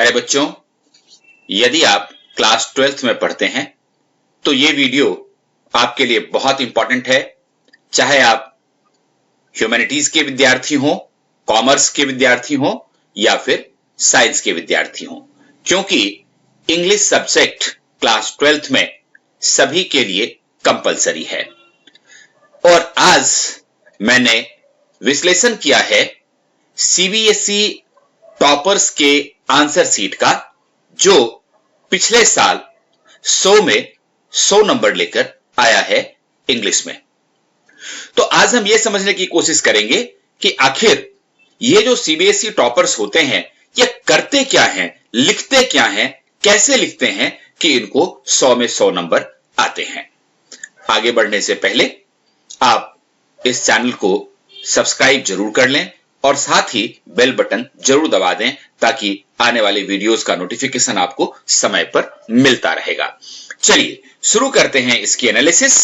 प्यारे बच्चों, यदि आप क्लास 12th में पढ़ते हैं तो ये वीडियो आपके लिए बहुत इंपॉर्टेंट है। चाहे आप ह्यूमैनिटीज के विद्यार्थी हो, कॉमर्स के विद्यार्थी हो या फिर साइंस के विद्यार्थी हो, क्योंकि इंग्लिश सब्जेक्ट क्लास 12th में सभी के लिए कंपलसरी है। और आज मैंने विश्लेषण किया है सीबीएसई टॉपर्स के आंसर सीट का, जो पिछले साल 100 में 100 नंबर लेकर आया है इंग्लिश में। तो आज हम यह समझने की कोशिश करेंगे कि आखिर ये जो सीबीएसई टॉपर्स होते हैं ये करते क्या हैं, लिखते क्या हैं, कैसे लिखते हैं कि इनको 100 में 100 नंबर आते हैं। आगे बढ़ने से पहले आप इस चैनल को सब्सक्राइब जरूर कर लें और साथ ही बेल बटन जरूर दबा दें ताकि आने वाले वीडियोस का नोटिफिकेशन आपको समय पर मिलता रहेगा। चलिए शुरू करते हैं इसकी एनालिसिस।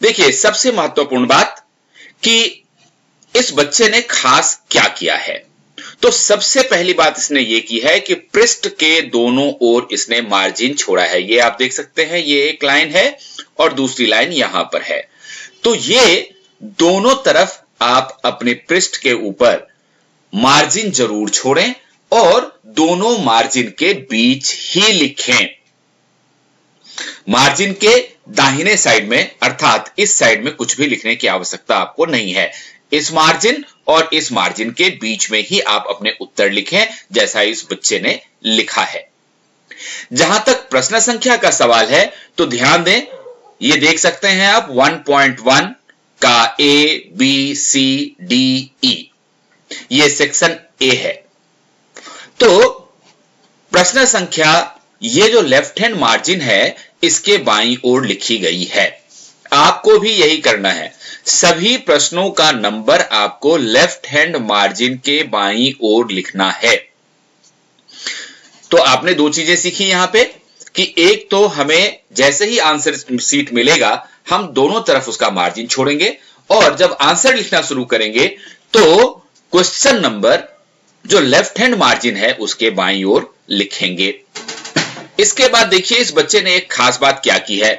देखिए, सबसे महत्वपूर्ण बात कि इस बच्चे ने खास क्या किया है। तो सबसे पहली बात इसने ये की है कि पृष्ठ के दोनों ओर इसने मार्जिन छोड़ा है। ये आप देख सकते हैं, ये एक लाइन है और दूसरी लाइन यहां पर है। तो ये दोनों तरफ आप अपने पृष्ठ के ऊपर मार्जिन जरूर छोड़ें और दोनों मार्जिन के बीच ही लिखें। मार्जिन के दाहिने साइड में अर्थात इस साइड में कुछ भी लिखने की आवश्यकता आपको नहीं है। इस मार्जिन और इस मार्जिन के बीच में ही आप अपने उत्तर लिखें, जैसा इस बच्चे ने लिखा है। जहां तक प्रश्न संख्या का सवाल है तो ध्यान दें, ये देख सकते हैं आप 1.1 का A B C D E, ये सेक्शन ए है। तो प्रश्न संख्या ये जो लेफ्ट हैंड मार्जिन है इसके बाईं ओर लिखी गई है। आपको भी यही करना है। सभी प्रश्नों का नंबर आपको लेफ्ट हैंड मार्जिन के बाईं ओर लिखना है। तो आपने दो चीजें सीखी यहां पे कि एक तो हमें जैसे ही आंसर सीट मिलेगा हम दोनों तरफ उसका मार्जिन छोड़ेंगे और जब आंसर लिखना शुरू करेंगे तो क्वेश्चन नंबर जो लेफ्ट हैंड मार्जिन है उसके बाईं ओर लिखेंगे। इसके बाद देखिए इस बच्चे ने एक खास बात क्या की है।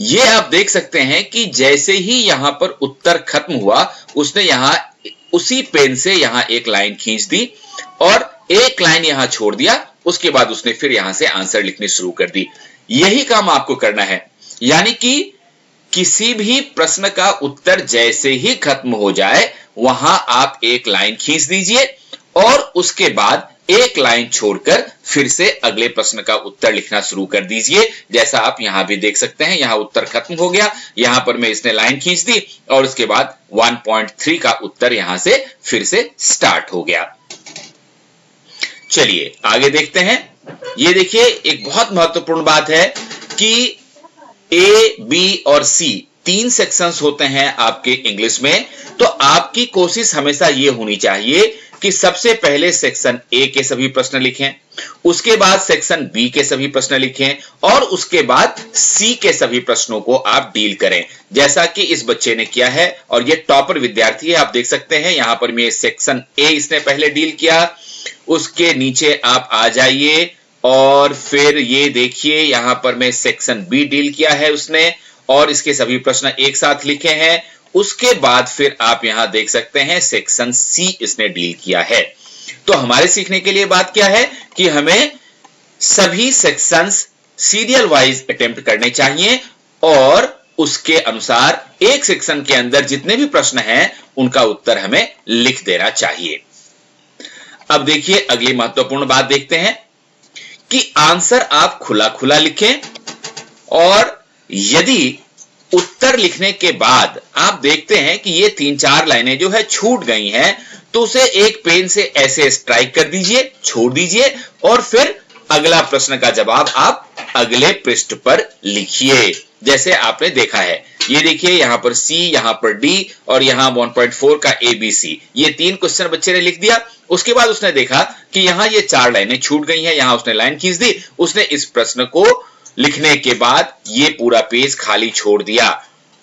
ये आप देख सकते हैं कि जैसे ही यहां पर उत्तर खत्म हुआ उसने यहां उसी पेन से यहां एक लाइन खींच दी और एक लाइन यहां छोड़ दिया। उसके बाद उसने फिर यहां से आंसर लिखनी शुरू कर दी। यही काम आपको करना है, यानी कि किसी भी प्रश्न का उत्तर जैसे ही खत्म हो जाए वहां आप एक लाइन खींच दीजिए और उसके बाद एक लाइन छोड़कर फिर से अगले प्रश्न का उत्तर लिखना शुरू कर दीजिए। जैसा आप यहां भी देख सकते हैं, यहां उत्तर खत्म हो गया, यहां पर मैं इसने लाइन खींच दी और उसके बाद 1.3 का उत्तर यहां से फिर से स्टार्ट हो गया। चलिए आगे देखते हैं। ये देखिए एक बहुत महत्वपूर्ण बात है कि ए, बी और सी तीन सेक्शंस होते हैं आपके इंग्लिश में। तो आपकी कोशिश हमेशा ये होनी चाहिए कि सबसे पहले सेक्शन ए के सभी प्रश्न लिखें, उसके बाद सेक्शन बी के सभी प्रश्न लिखें और उसके बाद सी के सभी प्रश्नों को आप डील करें, जैसा कि इस बच्चे ने किया है। और ये टॉपर विद्यार्थी है, आप देख सकते हैं यहां पर मैं सेक्शन ए इसने पहले डील किया, उसके नीचे आप आ जाइए और फिर ये देखिए यहां पर मैं सेक्शन बी डील किया है उसने और इसके सभी प्रश्न एक साथ लिखे हैं। उसके बाद फिर आप यहां देख सकते हैं सेक्शन सी इसने डील किया है। तो हमारे सीखने के लिए बात क्या है कि हमें सभी सेक्शंस सीरियल वाइज अटेम्प्ट करने चाहिए और उसके अनुसार एक सेक्शन के अंदर जितने भी प्रश्न हैं उनका उत्तर हमें लिख देना चाहिए। अब देखिए अगली महत्वपूर्ण बात देखते हैं कि आंसर आप खुला खुला लिखें और यदि उत्तर लिखने के बाद आप देखते हैं कि ये 3-4 लाइनें जो है छूट गई हैं तो उसे एक पेन से ऐसे स्ट्राइक कर दीजिए, छोड़ दीजिए और फिर अगला प्रश्न का जवाब आप अगले पृष्ठ पर लिखिए, जैसे आपने देखा है। ये देखिए यहां पर सी, यहां पर डी और यहां 1.4 का ए बी सी, ये 3 क्वेश्चन बच्चे ने लिख दिया। उसके बाद उसने देखा कि यहां ये 4 लाइनें छूट गई हैं, यहां उसने लाइन खींच दी। उसने इस प्रश्न को लिखने के बाद ये पूरा पेज खाली छोड़ दिया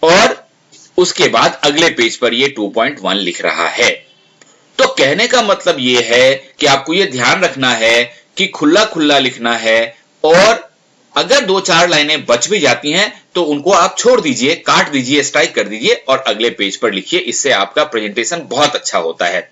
और उसके बाद अगले पेज पर ये 2.1 लिख रहा है। तो कहने का मतलब ये है कि आपको ये ध्यान रखना है कि खुला खुला लिखना है, और अगर 2-4 लाइनें बच भी जाती हैं तो उनको आप छोड़ दीजिए, काट दीजिए, स्ट्राइक कर दीजिए और अगले पेज पर लिखिए। इससे आपका प्रेजेंटेशन बहुत अच्छा होता है।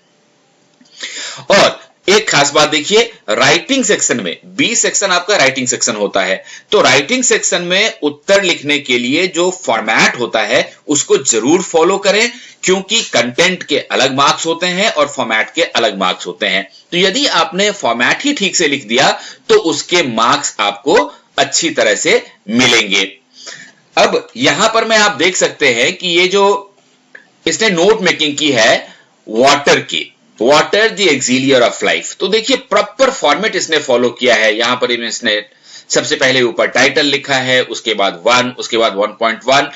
और एक खास बात देखिए, राइटिंग सेक्शन में, बी सेक्शन आपका राइटिंग सेक्शन होता है, तो राइटिंग सेक्शन में उत्तर लिखने के लिए जो फॉर्मेट होता है उसको जरूर फॉलो करें, क्योंकि कंटेंट के अलग मार्क्स होते हैं और फॉर्मेट के अलग मार्क्स होते हैं। तो यदि आपने फॉर्मेट ही ठीक से लिख दिया तो उसके मार्क्स आपको अच्छी तरह से मिलेंगे। अब यहां पर मैं आप देख सकते हैं कि ये जो इसने नोट मेकिंग की है वाटर की, वाटर द एक्सिलियर ऑफ लाइफ, तो देखिए प्रॉपर फॉर्मेट इसने फॉलो किया है। यहां पर इसने सबसे पहले ऊपर टाइटल लिखा है, उसके बाद 1, उसके बाद 1.1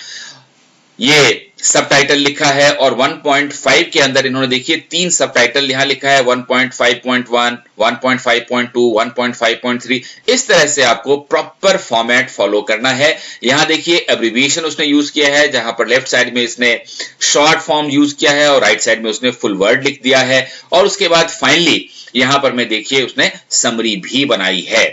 ये सब टाइटल लिखा है, और 1.5 के अंदर इन्होंने देखिए 3 सब टाइटल यहां लिखा है, 1.5.1, 1.5.2, 1.5.3। इस तरह से आपको प्रॉपर फॉर्मेट फॉलो करना है। यहां देखिए एब्रिविएशन उसने यूज किया है, जहां पर लेफ्ट साइड में इसने शॉर्ट फॉर्म यूज किया है और राइट साइड में उसने फुल वर्ड लिख दिया है, और उसके बाद फाइनली यहां पर में देखिए उसने समरी भी बनाई है।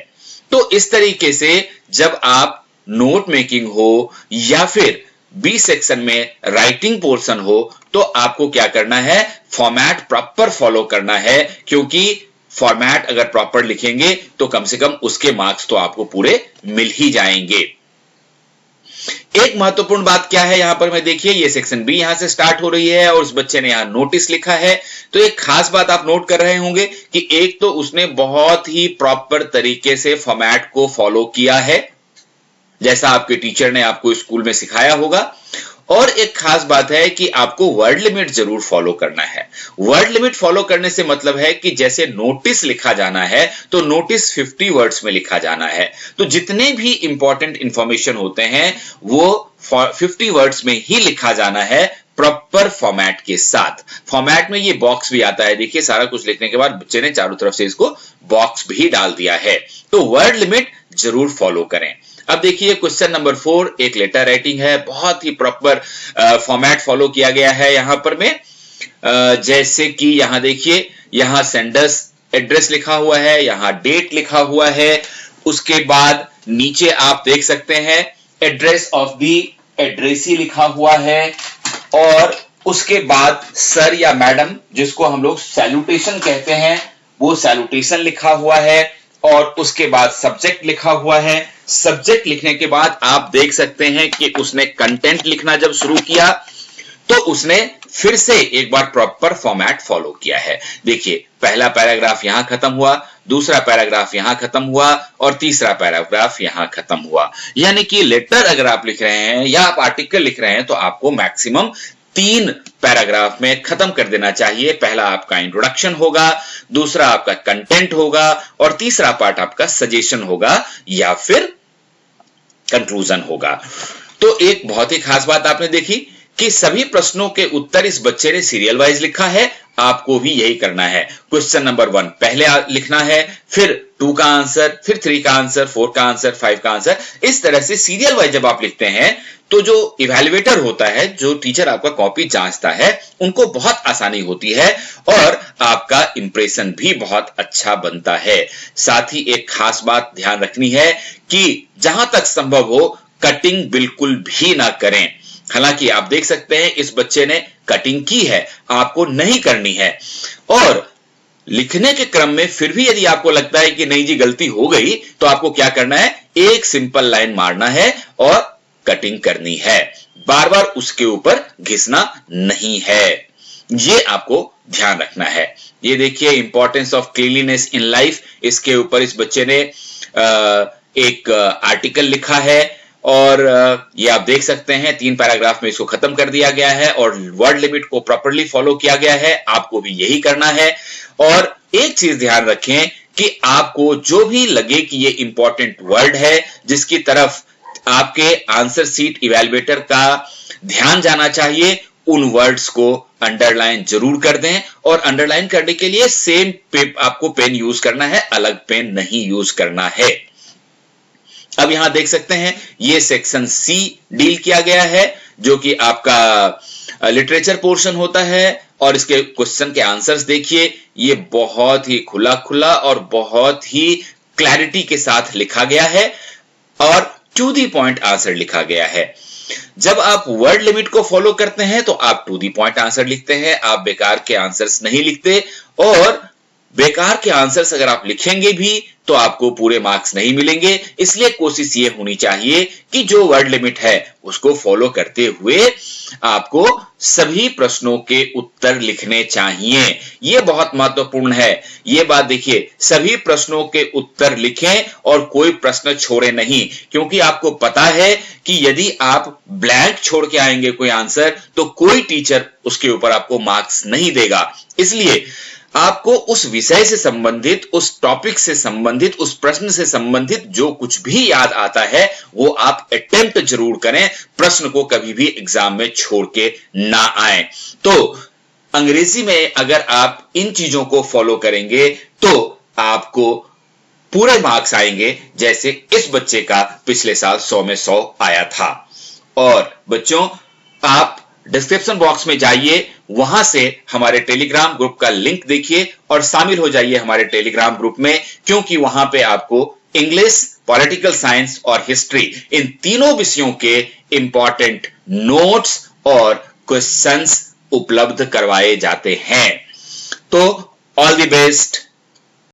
तो इस तरीके से जब आप नोट मेकिंग हो या फिर बी सेक्शन में राइटिंग पोर्शन हो तो आपको क्या करना है, फॉर्मेट प्रॉपर फॉलो करना है, क्योंकि फॉर्मेट अगर प्रॉपर लिखेंगे तो कम से कम उसके मार्क्स तो आपको पूरे मिल ही जाएंगे। एक महत्वपूर्ण बात क्या है, यहां पर मैं देखिए ये सेक्शन बी यहां से स्टार्ट हो रही है और उस बच्चे ने यहां नोटिस लिखा है। तो एक खास बात आप नोट कर रहे होंगे कि एक तो उसने बहुत ही प्रॉपर तरीके से फॉर्मेट को फॉलो किया है, जैसा आपके टीचर ने आपको स्कूल में सिखाया होगा। और एक खास बात है कि आपको वर्ड लिमिट जरूर फॉलो करना है। वर्ड लिमिट फॉलो करने से मतलब है कि जैसे नोटिस लिखा जाना है तो नोटिस 50 वर्ड्स में लिखा जाना है। तो जितने भी इंपॉर्टेंट इंफॉर्मेशन होते हैं वो 50 वर्ड्स में ही लिखा जाना है, प्रॉपर फॉर्मेट के साथ। फॉर्मेट में ये बॉक्स भी आता है, देखिए सारा कुछ लिखने के बाद बच्चे ने चारों तरफ से इसको बॉक्स भी डाल दिया है। तो वर्ड लिमिट जरूर फॉलो करें। अब देखिए क्वेश्चन नंबर 4 एक लेटर राइटिंग है, बहुत ही प्रॉपर फॉर्मेट फॉलो किया गया है यहां पर में। जैसे कि यहां देखिए, यहां सेंडर्स एड्रेस लिखा हुआ है, यहां डेट लिखा हुआ है, उसके बाद नीचे आप देख सकते हैं एड्रेस ऑफ द एड्रेसी लिखा हुआ है, और उसके बाद सर या मैडम जिसको हम लोग सैल्यूटेशन कहते हैं वो सैल्यूटेशन लिखा हुआ है, और उसके बाद सब्जेक्ट लिखा हुआ है। सब्जेक्ट लिखने के बाद आप देख सकते हैं कि उसने कंटेंट लिखना जब शुरू किया तो उसने फिर से एक बार प्रॉपर फॉर्मेट फॉलो किया है। देखिए पहला पैराग्राफ यहां खत्म हुआ, दूसरा पैराग्राफ यहां खत्म हुआ और तीसरा पैराग्राफ यहां खत्म हुआ। यानी कि लेटर अगर आप लिख रहे हैं या आप आर्टिकल लिख रहे हैं तो आपको मैक्सिमम 3 पैराग्राफ में खत्म कर देना चाहिए। पहला आपका इंट्रोडक्शन होगा, दूसरा आपका कंटेंट होगा और तीसरा पार्ट आपका सजेशन होगा या फिर कंक्लूजन होगा। तो एक बहुत ही खास बात आपने देखी कि सभी प्रश्नों के उत्तर इस बच्चे ने सीरियल वाइज लिखा है, आपको भी यही करना है। क्वेश्चन नंबर 1 पहले लिखना है, फिर 2 का आंसर, फिर 3 का आंसर, 4 का आंसर, 5 का आंसर। इस तरह से सीरियल वाइज जब आप लिखते हैं तो जो इवैल्यूएटर होता है, जो टीचर आपका कॉपी जांचता है, उनको बहुत आसानी होती है और आपका इंप्रेशन भी बहुत अच्छा बनता है। साथ ही एक खास बात ध्यान रखनी है कि जहां तक संभव हो कटिंग बिल्कुल भी ना करें। हालांकि आप देख सकते हैं इस बच्चे ने कटिंग की है, आपको नहीं करनी है। और लिखने के क्रम में फिर भी यदि आपको लगता है कि नहीं जी गलती हो गई, तो आपको क्या करना है, एक सिंपल लाइन मारना है और कटिंग करनी है, बार बार उसके ऊपर घिसना नहीं है। ये आपको ध्यान रखना है। ये देखिए importance of cleanliness in life, इसके ऊपर इस बच्चे ने एक आर्टिकल लिखा है और ये आप देख सकते हैं 3 पैराग्राफ में इसको खत्म कर दिया गया है और वर्ड लिमिट को प्रॉपर्ली फॉलो किया गया है। आपको भी यही करना है। और एक चीज ध्यान रखें कि आपको जो भी लगे कि ये इंपॉर्टेंट वर्ड है जिसकी तरफ आपके आंसर सीट इवैल्यूएटर का ध्यान जाना चाहिए, उन वर्ड्स को अंडरलाइन जरूर कर दें। और अंडरलाइन करने के लिए सेम आपको पेन यूज करना है, अलग पेन नहीं यूज करना है। अब यहां देख सकते हैं ये सेक्शन सी डील किया गया है, जो कि आपका लिटरेचर पोर्शन होता है और इसके क्वेश्चन के आंसर्स देखिए, ये बहुत ही खुला खुला और बहुत ही क्लैरिटी के साथ लिखा गया है और टू दी पॉइंट आंसर लिखा गया है। जब आप वर्ड लिमिट को फॉलो करते हैं तो आप टू दी पॉइंट आंसर लिखते हैं, आप बेकार के आंसर्स नहीं लिखते, और बेकार के आंसर्स अगर आप लिखेंगे भी तो आपको पूरे मार्क्स नहीं मिलेंगे। इसलिए कोशिश ये होनी चाहिए कि जो वर्ड लिमिट है उसको फॉलो करते हुए आपको सभी प्रश्नों के उत्तर लिखने चाहिए। यह बहुत महत्वपूर्ण है। यह बात देखिए, सभी प्रश्नों के उत्तर लिखें और कोई प्रश्न छोड़े नहीं, क्योंकि आपको पता है कि यदि आप ब्लैंक छोड़ के आएंगे कोई आंसर तो कोई टीचर उसके ऊपर आपको मार्क्स नहीं देगा। इसलिए आपको उस विषय से संबंधित, उस टॉपिक से संबंधित, उस प्रश्न से संबंधित जो कुछ भी याद आता है वो आप अटेम्प्ट जरूर करें, प्रश्न को कभी भी एग्जाम में छोड़ के ना आए। तो अंग्रेजी में अगर आप इन चीजों को फॉलो करेंगे तो आपको पूरे मार्क्स आएंगे, जैसे इस बच्चे का पिछले साल 100 में 100 आया था। और बच्चों, आप डिस्क्रिप्शन बॉक्स में जाइए, वहां से हमारे टेलीग्राम ग्रुप का लिंक देखिए और शामिल हो जाइए हमारे टेलीग्राम ग्रुप में, क्योंकि वहां पे आपको इंग्लिश, पॉलिटिकल साइंस और हिस्ट्री, इन तीनों विषयों के इंपॉर्टेंट नोट्स और क्वेश्चंस उपलब्ध करवाए जाते हैं। तो ऑल द बेस्ट।